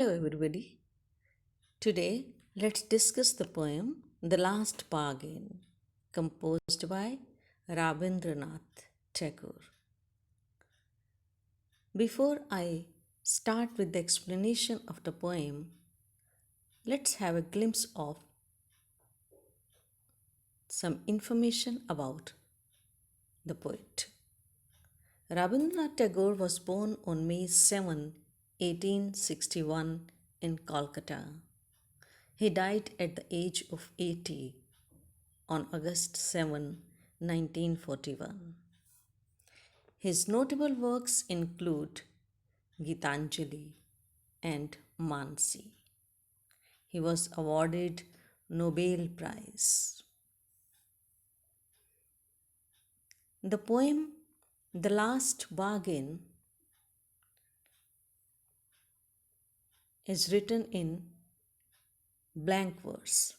Hello, everybody. Today, let's discuss the poem The Last Bargain, composed by Rabindranath Tagore. Before I start with the explanation of the poem, let's have a glimpse of some information about the poet. Rabindranath Tagore was born on May 7, 1861, in Kolkata. He died at the age of 80 on August 7, 1941. His notable works include Gitanjali and Mansi. He was awarded Nobel Prize. The poem The Last Bargain is written in blank verse.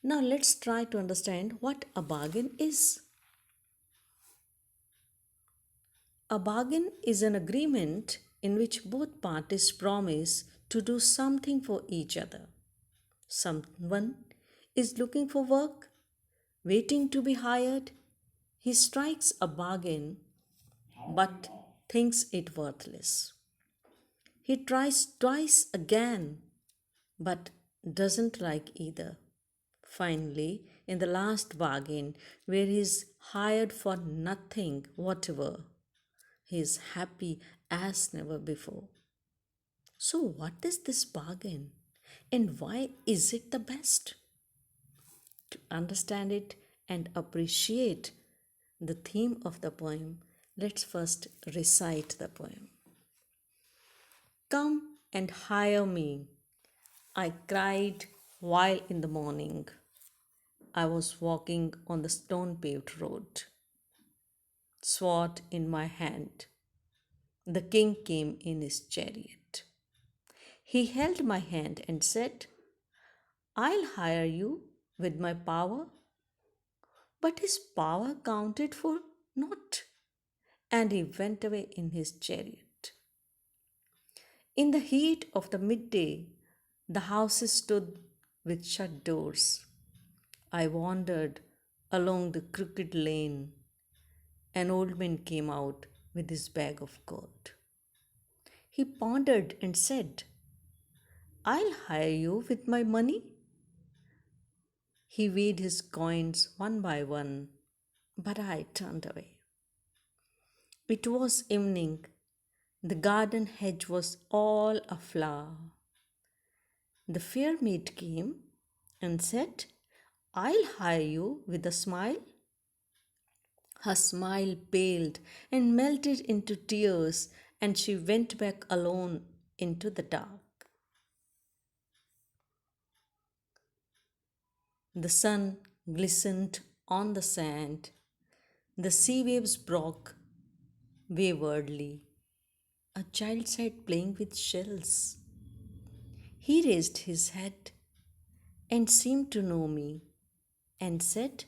Now let's try to understand what a bargain is. A bargain is an agreement in which both parties promise to do something for each other. Someone is looking for work, waiting to be hired. He strikes a bargain but thinks it worthless. He tries twice again but doesn't like either. Finally, in the last bargain, where he is hired for nothing whatever, he is happy as never before. So, what is this bargain and why is it the best? To understand it and appreciate the theme of the poem, let's first recite the poem. Come and hire me, I cried while in the morning I was walking on the stone paved road, sword in my hand. The king came in his chariot. He held my hand and said, I'll hire you with my power. But his power counted for naught, and he went away in his chariot. In the heat of the midday, the houses stood with shut doors. I wandered along the crooked lane. An old man came out with his bag of gold. He pondered and said, I'll hire you with my money. He weighed his coins one by one, but I turned away. It was evening. The garden hedge was all aflower. The fair maid came and said, I'll hire you with a smile. Her smile paled and melted into tears, and she went back alone into the dark. The sun glistened on the sand. The sea waves broke waywardly. A child sat playing with shells. He raised his head and seemed to know me and said,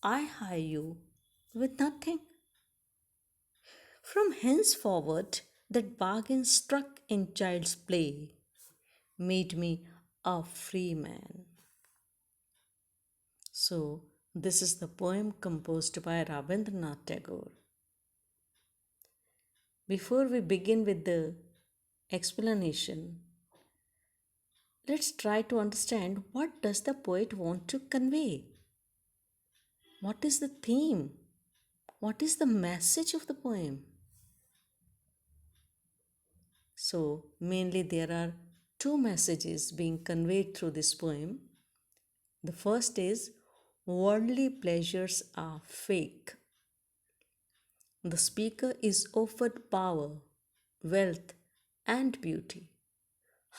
I hire you with nothing. From henceforward, that bargain struck in child's play made me a free man. So, this is the poem composed by Rabindranath Tagore. Before we begin with the explanation, let's try to understand what does the poet want to convey? What is the theme? What is the message of the poem? So, mainly there are two messages being conveyed through this poem. The first is worldly pleasures are fake. The speaker is offered power, wealth, and beauty.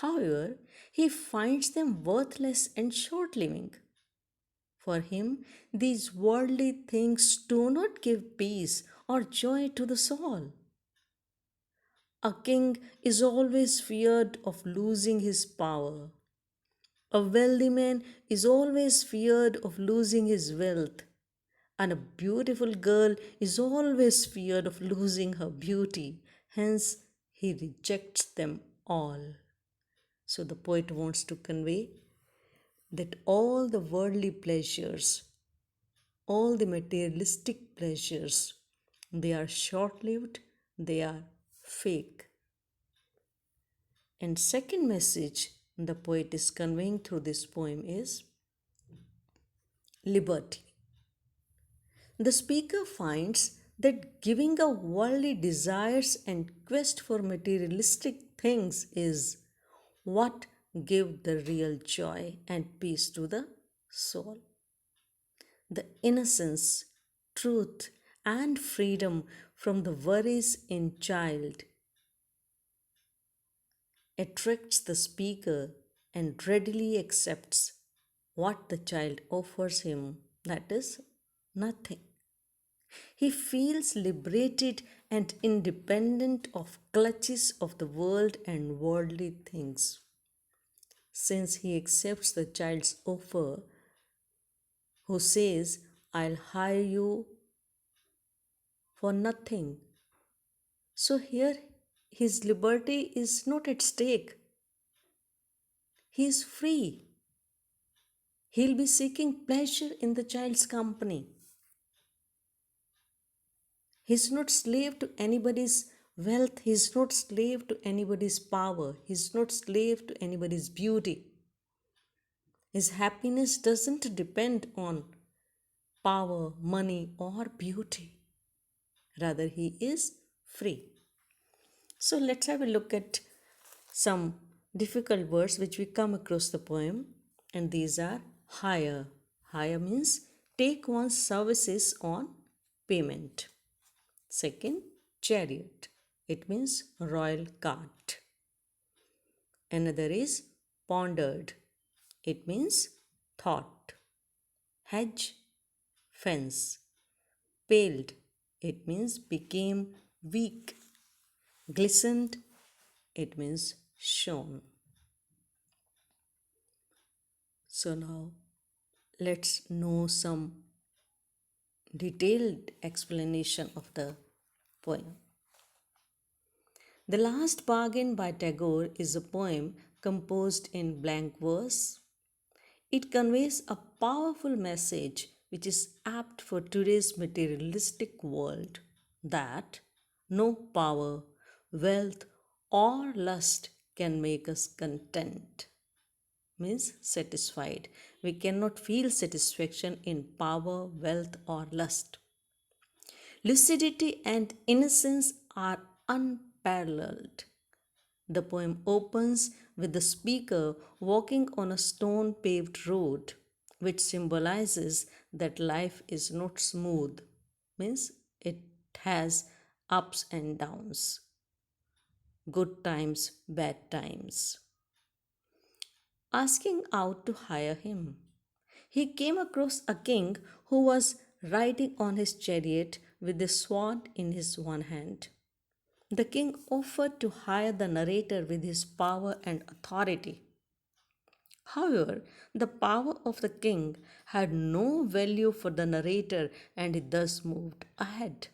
However, he finds them worthless and short living. For him, these worldly things do not give peace or joy to the soul. A king is always feared of losing his power. A wealthy man is always feared of losing his wealth. And a beautiful girl is always feared of losing her beauty. Hence, he rejects them all. So the poet wants to convey that all the worldly pleasures, all the materialistic pleasures, they are short lived, they are fake. And second message the poet is conveying through this poem is liberty. The speaker finds that giving up worldly desires and quest for materialistic things is what give the real joy and peace to the soul. The innocence, truth, and freedom from the worries in child attracts the speaker and readily accepts what the child offers him, that is, nothing. He feels liberated and independent of clutches of the world and worldly things. Since he accepts the child's offer, who says, I'll hire you for nothing. So here his liberty is not at stake. He is free. He'll be seeking pleasure in the child's company. He's not slave to anybody's wealth. He's not slave to anybody's power. He's not slave to anybody's beauty. His happiness doesn't depend on power, money, or beauty. Rather, he is free. So let's have a look at some difficult words which we come across the poem, and these are hire. Hire means take one's services on payment. Second, chariot. It means royal cart. Another is pondered. It means thought. Hedge, fence. Paled. It means became weak. Glistened. It means shone. So now let's know some detailed explanation of the poem. The Last Bargain by Tagore is a poem composed in blank verse. It conveys a powerful message which is apt for today's materialistic world that no power, wealth, or lust can make us content. Means satisfied. We cannot feel satisfaction in power, wealth, or lust. Lucidity and innocence are unparalleled. The poem opens with the speaker walking on a stone paved road, which symbolizes that life is not smooth, means it has ups and downs, good times, bad times. Asking out to hire him. He came across a king who was riding on his chariot with a sword in his one hand. The king offered to hire the narrator with his power and authority. However, the power of the king had no value for the narrator and he thus moved ahead.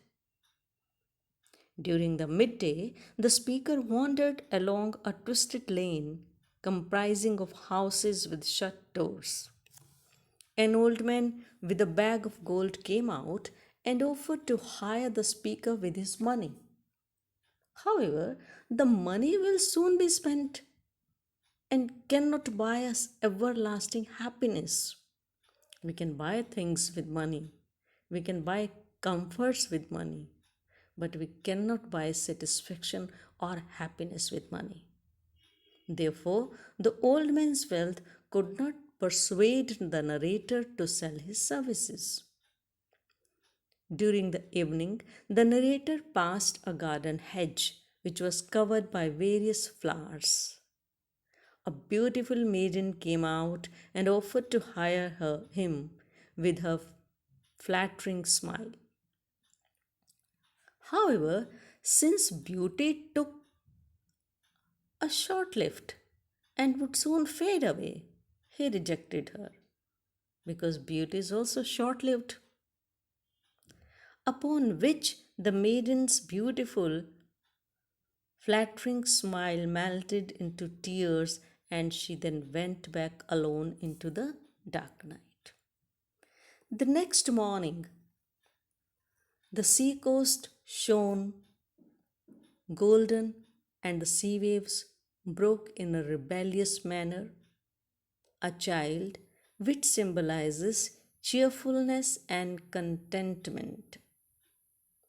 During the midday, the speaker wandered along a twisted lane comprising of houses with shut doors. An old man with a bag of gold came out and offered to hire the speaker with his money. However, the money will soon be spent and cannot buy us everlasting happiness. We can buy things with money, we can buy comforts with money, but we cannot buy satisfaction or happiness with money. Therefore, the old man's wealth could not persuade the narrator to sell his services. During the evening, the narrator passed a garden hedge which was covered by various flowers. A beautiful maiden came out and offered to hire him with her flattering smile. However, since beauty took a short lift and would soon fade away, he rejected her because beauty is also short lived. Upon which the maiden's beautiful Flattering smile melted into tears, and she then went back alone into the dark night. The next morning, the seacoast shone golden, and the sea waves broke in a rebellious manner. A child, which symbolizes cheerfulness and contentment.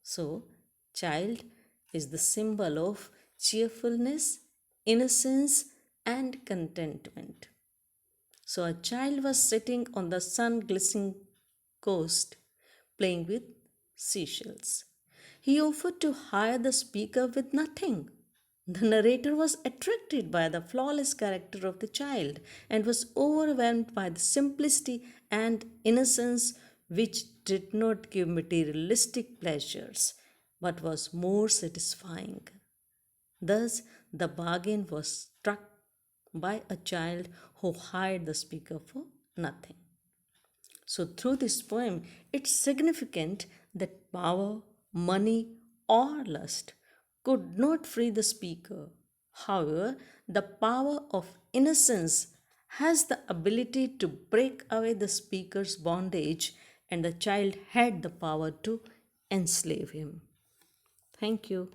So, child is the symbol of cheerfulness, innocence, and contentment. So, a child was sitting on the sun glistening coast playing with seashells. He offered to hire the speaker with nothing. The narrator was attracted by the flawless character of the child and was overwhelmed by the simplicity and innocence which did not give materialistic pleasures but was more satisfying. Thus, the bargain was struck by a child who hired the speaker for nothing. So, through this poem, it's significant that power, money, or lust could not free the speaker. However, the power of innocence has the ability to break away the speaker's bondage, and the child had the power to enslave him. Thank you.